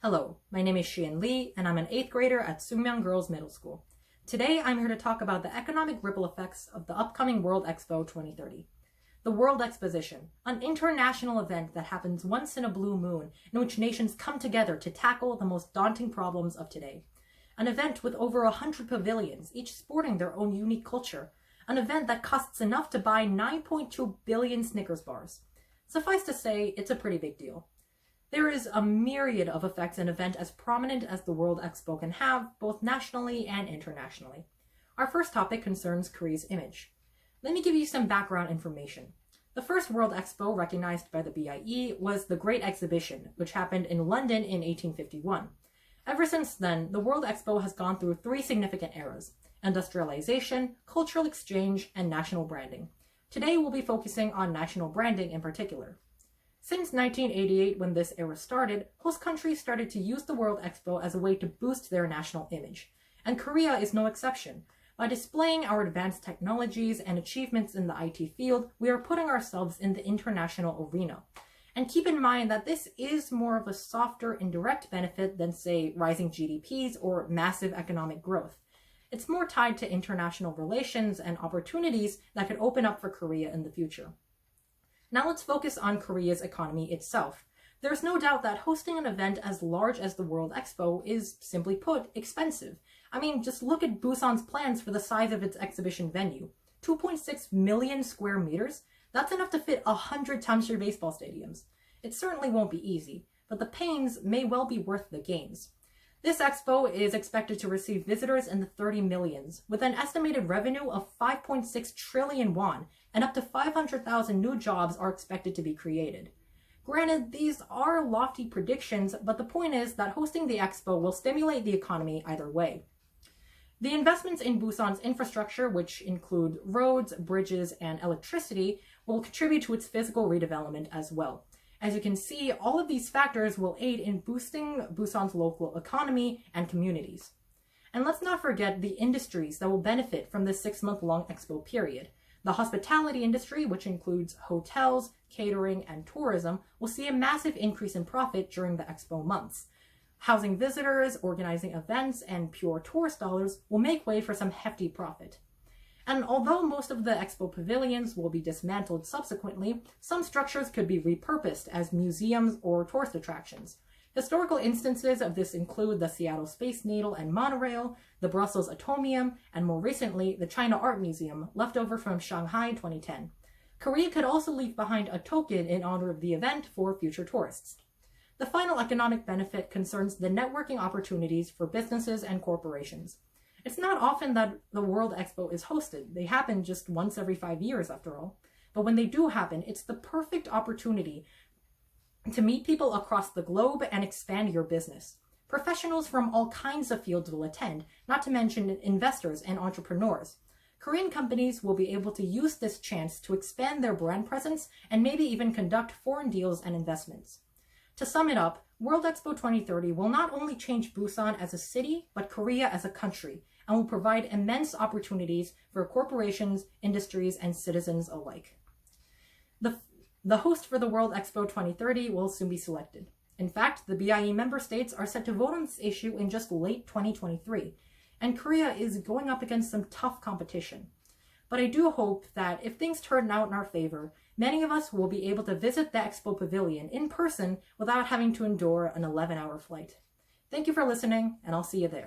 Hello, my name is Xian Li, and I'm an 8th grader at Soomyang Girls Middle School. Today, I'm here to talk about the economic ripple effects of the upcoming World Expo 2030. The World Exposition, an international event that happens once in a blue moon in which nations come together to tackle the most daunting problems of today. An event with over 100 pavilions, each sporting their own unique culture. An event that costs enough to buy 9.2 billion Snickers bars. Suffice to say, it's a pretty big deal. There is a myriad of effects an event as prominent as the World Expo can have, both nationally and internationally. Our first topic concerns Korea's image. Let me give you some background information. The first World Expo recognized by the BIE was the Great Exhibition, which happened in London in 1851. Ever since then, the World Expo has gone through three significant eras: industrialization, cultural exchange, and national branding. Today we'll be focusing on national branding in particular. Since 1988, when this era started, host countries started to use the World Expo as a way to boost their national image. And Korea is no exception. By displaying our advanced technologies and achievements in the IT field, we are putting ourselves in the international arena. And keep in mind that this is more of a softer, indirect benefit than, say, rising GDPs or massive economic growth. It's more tied to international relations and opportunities that could open up for Korea in the future. Now let's focus on Korea's economy itself. There's no doubt that hosting an event as large as the World Expo is, simply put, expensive. I mean, just look at Busan's plans for the size of its exhibition venue. 2.6 million square meters? That's enough to fit 100 timeshare baseball stadiums. It certainly won't be easy, but the pains may well be worth the gains. This expo is expected to receive visitors in the 30 millions, with an estimated revenue of 5.6 trillion won, and up to 500,000 new jobs are expected to be created. Granted, these are lofty predictions, but the point is that hosting the expo will stimulate the economy either way. The investments in Busan's infrastructure, which include roads, bridges, and electricity, will contribute to its physical redevelopment as well. As you can see, all of these factors will aid in boosting Busan's local economy and communities. And let's not forget the industries that will benefit from this 6-month-long expo period. The hospitality industry, which includes hotels, catering, and tourism, will see a massive increase in profit during the expo months. Housing visitors, organizing events, and pure tourist dollars will make way for some hefty profit. And although most of the expo pavilions will be dismantled subsequently, some structures could be repurposed as museums or tourist attractions. Historical instances of this include the Seattle Space Needle and Monorail, the Brussels Atomium, and more recently, the China Art Museum, left over from Shanghai in 2010. Korea could also leave behind a token in honor of the event for future tourists. The final economic benefit concerns the networking opportunities for businesses and corporations. It's not often that the World Expo is hosted. They happen just once every 5 years, after all. But when they do happen, it's the perfect opportunity to meet people across the globe and expand your business. Professionals from all kinds of fields will attend, not to mention investors and entrepreneurs. Korean companies will be able to use this chance to expand their brand presence and maybe even conduct foreign deals and investments. To sum it up, World Expo 2030 will not only change Busan as a city, but Korea as a country, and will provide immense opportunities for corporations, industries, and citizens alike. The host for the World Expo 2030 will soon be selected. In fact, the BIE member states are set to vote on this issue in just late 2023, and Korea is going up against some tough competition. But I do hope that if things turn out in our favor, many of us will be able to visit the Expo Pavilion in person without having to endure an 11-hour flight. Thank you for listening, and I'll see you there.